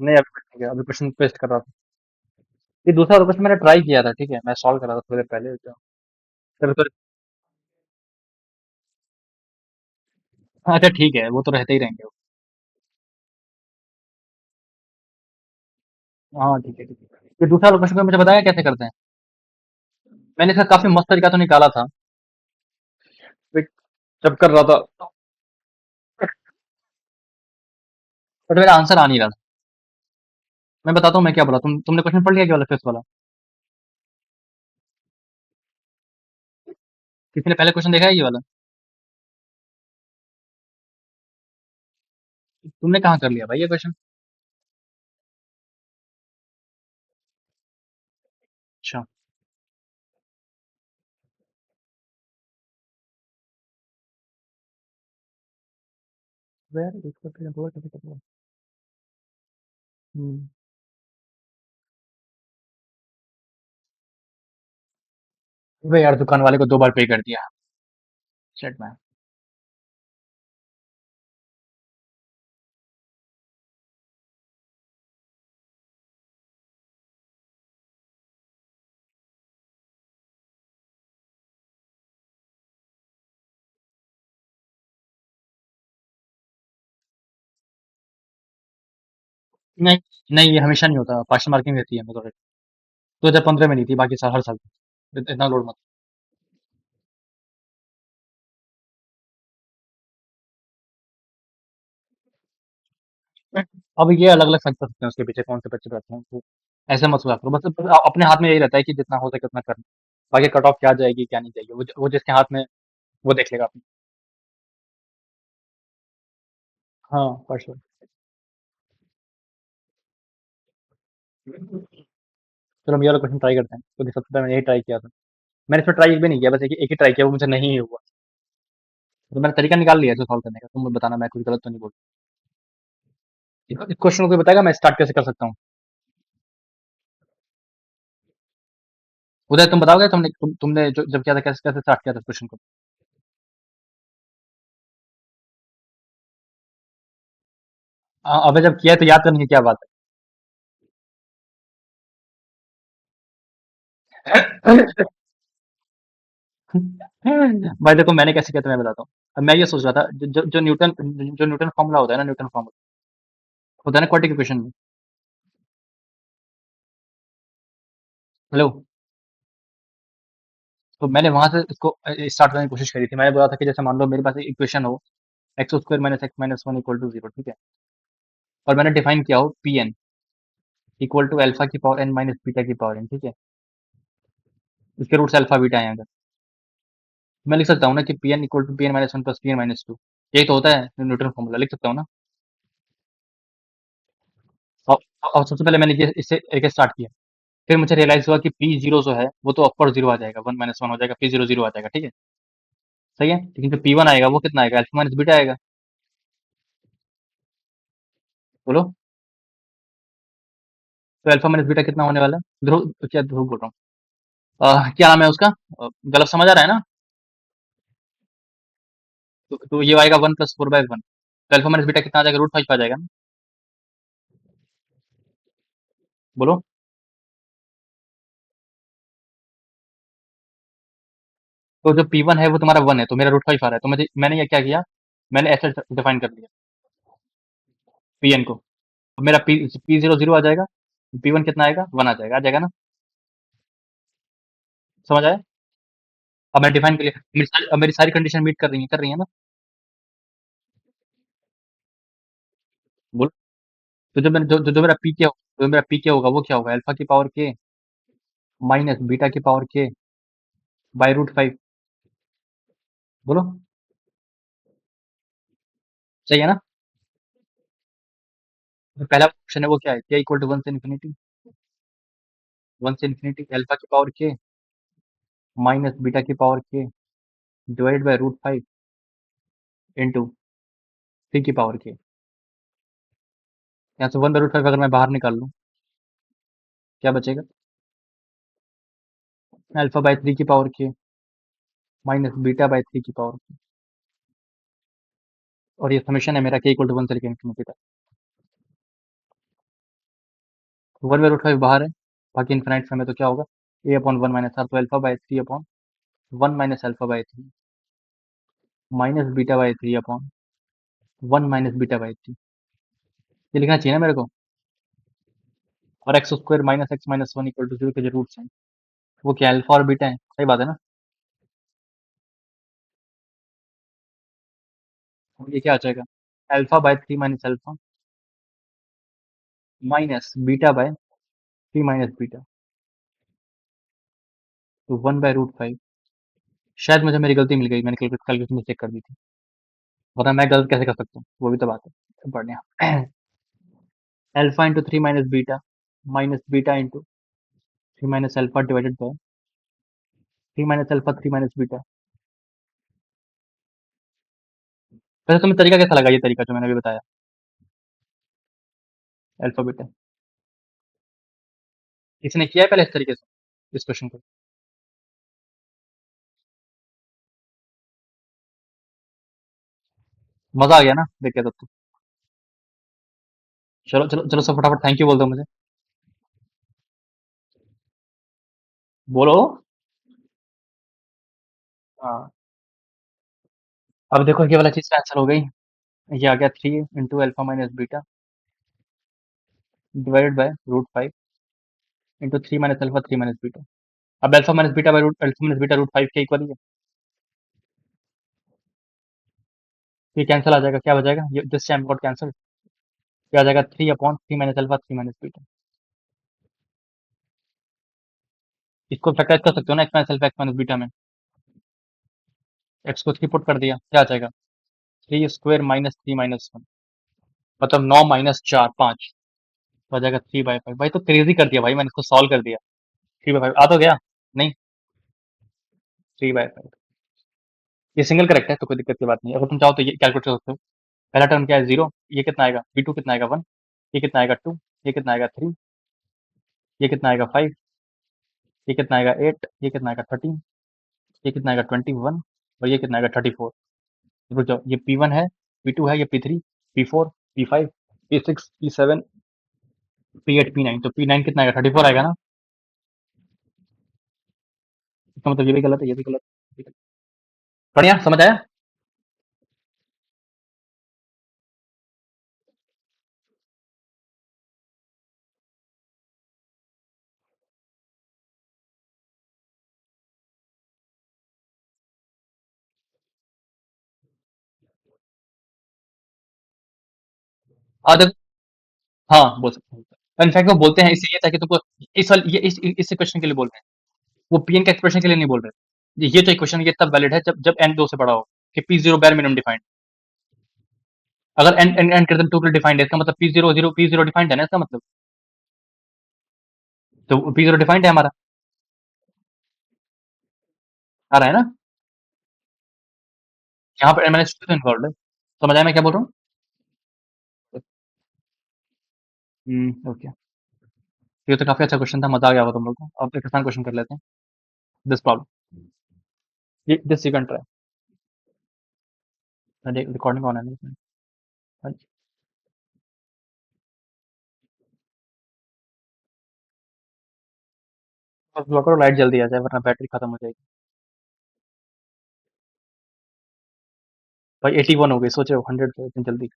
नहीं अभी कुछ नहीं किया, अभी क्वेश्चन पेस्ट कर रहा था। ये दूसरा क्वेश्चन मैंने ट्राई किया था, ठीक है, मैं सॉल्व कर रहा था थोड़ी देर पहले तो। फिर अच्छा ठीक है, वो तो रहते ही रहेंगे। हाँ ठीक है ठीक है। ये दूसरा क्वेश्चन मुझे बताया कैसे करते हैं। मैंने इसका काफी मस्त तरीका तो निकाला था। बट जब कर रहा था, बट मेरा आंसर आ नहीं रहा था। मैं बताता हूँ मैं क्या बोला, तुमने क्वेश्चन पढ़ लिया क्या वाला फिफ्थ वाला? किसी ने पहले क्वेश्चन देखा है ये वाला? तुमने कहाँ कर लिया भाई ये क्वेश्चन? अच्छा। अबे यार इसको फिर हुआ कैसे कर लिया? हम्म। अबे यार दुकान वाले को 2 बार पे कर दिया। Shit man. नहीं नहीं, ये हमेशा नहीं होता, पार्शियल मार्किंग रहती है मेरे को। 2015 में नहीं थी, बाकी साल हर साल। इतना लोड मत। अब ये अलग अलग फैक्टर सकते हैं उसके पीछे कौन से बच्चे बैठे हैं तो। ऐसे मत सोचा करो, बस अपने हाथ में यही रहता है कि जितना हो सके उतना करना। बाकी कट ऑफ क्या जाएगी क्या नहीं जाएगी, वो जिसके हाथ में, वो देख लेगा अपने। हाँ फॉर श्योर। चलो हम ये वाला क्वेश्चन ट्राई करते हैं, क्योंकि सबसे पहले मैंने यही ट्राई किया था। मैंने इसमें ट्राई एक भी नहीं किया, बस एक ही ट्राई किया, वो मुझे नहीं हुआ। तो मैंने तरीका निकाल लिया इसको सॉल्व करने का, तुम मुझे बताना मैं कुछ गलत तो नहीं बोल। इस क्वेश्चन को कोई बताएगा मैं स्टार्ट कैसे कर सकता हूँ? उदय तुम बताओगे, तुमने जब किया था कैसे कैसे स्टार्ट किया था क्वेश्चन को? अबे जब किया है तो याद तो नहीं है, क्या बात है। भाई देखो मैंने कैसे किया था मैं बताता हूँ। अब मैं ये सोच रहा था, जो न्यूटन फॉर्मूला होता है ना, न्यूटन फॉर्मूला होता है ना क्वाड्रेटिक इक्वेशन में। हेलो। तो मैंने वहां से इसको स्टार्ट करने की कोशिश करी थी। मैंने बोला था कि जैसे मान लो मेरे पास एक इक्वेशन हो, X square minus X minus one equal to zero, ठीक है। और मैंने डिफाइन किया हो P N equal to alpha की पावर एन माइनस बीटा की पावर एन, ठीक है। इसके रूट्स अल्फा बीटा हैं अगर, मैं लिख सकता हूँ ना कि P N equal to P N minus one plus P N minus two. यही तो होता है न्यूटन फॉर्मूला, लिख सकता हूँ ना। और, और सबसे पहले मैंने ये इससे एक स्टार्ट किया। फिर मुझे रियलाइज हुआ कि पी जीरो जो है वो तो अपर जीरो आ जाएगा, वन माइनस वन हो जाएगा, पी जीरो जीरो आ जाएगा, ठीक है। सही है, लेकिन जो पी वन आएगा वो कितना आएगा, अल्फा माइनस बीटा आएगा। बोलो। तो अल्फा माइनस बीटा कितना होने वाला है? ध्रुव, क्या ध्रुव बोल रहा हूँ, क्या नाम है उसका, गलत समझ आ रहा है ना? तो ये आएगा one plus four by one, तो अल्फा माइनस बीटा कितना आ जाएगा, रूट फाइव आ जाएगा ना। बोलो। तो जो पी वन है वो तुम्हारा वन है, तो मेरा रूट फाइव आ रहा है, तो मैंने ये क्या किया, मैंने ऐसे डिफाइन कर लिया पी एन को। अब मेरा पी जीरो जीरो आ जाएगा, पी वन कितना आएगा, वन आ जाएगा ना। समझ आया? अब मैं डिफाइन कर लिया, अब मेरी सारी कंडीशन मीट कर रही है ना। बोलो। तो जो मेरा पी क्या, जो मेरा पी क्या होगा वो क्या होगा, अल्फा की पावर के माइनस बीटा की पावर के बाय रूट फाइव। बोलो। सही है ना? तो पहला ऑप्शन है वो क्या है, के इक्वल टू वन से इन्फिनिटी अल्फा की पावर के माइनस बीटा की power K divide by root five into three की पावर के। यहाँ से वन बाय रूट फाइव अगर मैं बाहर निकाल लूँ, क्या बचेगा, अल्फा बाय थ्री की power K minus beta by three की पावर के। और ये समेशन है मेरा, के इक्वल टू वन से लेकर इन्फिनिटी तक। वन बाई रूट फाइव बाहर है, बाकी इन्फिनाइट फॉर्म है, तो क्या होगा A upon one minus R, तो alpha by three upon one minus alpha by three minus beta by three upon one minus beta by three, ये लिखना चाहिए ना मेरे को। और X square minus X minus one equal to zero के जो रूट्स हैं वो क्या अल्फा और बीटा है, सही बात है ना। और ये क्या आ जाएगा alpha by three minus alpha minus beta by three minus beta, तो वन बाय रूट फाइव। शायद मुझे मेरी गलती मिल गई, मैंने कैलकुलेशन मिस्टेक कर दी थी, वरना मैं गलत कैसे कर सकता हूँ, वो भी तो बात है। बढ़िया। Alpha into three minus beta minus beta into three minus alpha divided by three minus alpha three minus beta. वैसे तुम्हें तरीका कैसा लगा, ये तरीका जो मैंने अभी बताया अल्फा बीटा, किसी ने किया है पहले इस तरीके से इस क्वेश्चन को? मजा आ गया ना देख के तब तो। चलो चलो चलो, सब फटाफट थैंक यू बोल दो मुझे, बोलो। हाँ, अब देखो ये वाला चीज कैंसिल हो गई, ये आ गया three into alpha minus beta divided by root five into three minus alpha three minus beta. अब alpha minus beta by root alpha minus beta root five के इक्वल ही है, ये कैंसिल आ जाएगा, क्या हो जाएगा ये दिस टाइम गॉट कैंसिल, क्या आ जाएगा three upon three minus alpha three minus beta. इसको फैक्टराइज कर सकते हो ना x minus alpha x minus beta में, एक्स को थ्री पुट कर दिया, क्या आ जाएगा three square minus three minus one, मतलब नौ माइनस चार पाँच, तो आ जाएगा थ्री बाई फाइव। भाई तो क्रेजी कर दिया भाई, मैंने इसको सॉल्व कर दिया, थ्री बाई फाइव आ तो गया, नहीं थ्री बाई फाइव, ये सिंगल करेक्ट है तो कोई दिक्कत की बात नहीं है। अगर तुम चाहो तो ये कैलकुलेट कर सकते हो, पहला टर्म क्या है जीरो, ये कितना आएगा बी टू कितना आएगा वन, ये कितना आएगा टू, ये कितना आएगा थ्री, ये कितना आएगा फाइव, ये कितना आएगा एट, ये कितना आएगा थर्टीन, ये कितना आएगा ट्वेंटी वन, और ये कितना आएगा थर्टी फोर। रुक जाओ, ये पी वन है, पी टू है, ये P three, P four, P five, P six, P seven, P eight, P nine, तो पी नाइन कितना आएगा थर्टी फोर आएगा ना, इसका मतलब ये भी गलत है, ये भी गलत है। बढ़िया, समझ आया। देखो, हाँ बोल सकते हैं, इनफैक्ट वो बोलते हैं इसलिए ताकि तुमको इस वाल ये इस क्वेश्चन के लिए बोल रहे हैं, वो पीएन के एक्सप्रेशन के लिए नहीं बोल रहे। ये जो इक्वेशन ये तब वैलिड है जब जब एन दो से बड़ा हो, कि P zero bar minimum defined, अगर N N N greater than two के लिए डिफाइंड है, इसका मतलब पी जीरो डिफाइंड है ना, इसका मतलब तो पी जीरो डिफाइंड है हमारा, आ रहा है ना, यहाँ पर मैंने तो इन्वॉल्व है, समझ आया मैं क्या बोल रहा हूँ। ओके, ये तो काफी अच्छा क्वेश्चन था, मजा आ गया होगा तुम लोग को। अब एक आसान क्वेश्चन कर लेते हैं, this problem, this you can try, recording on है ना इसमें? अच्छा, बस ब्लॉक करो, लाइट जल्दी आ जाए वरना बैटरी खत्म हो जाएगी। भाई 81 हो गई, सोचो 100 पे इतनी जल्दी।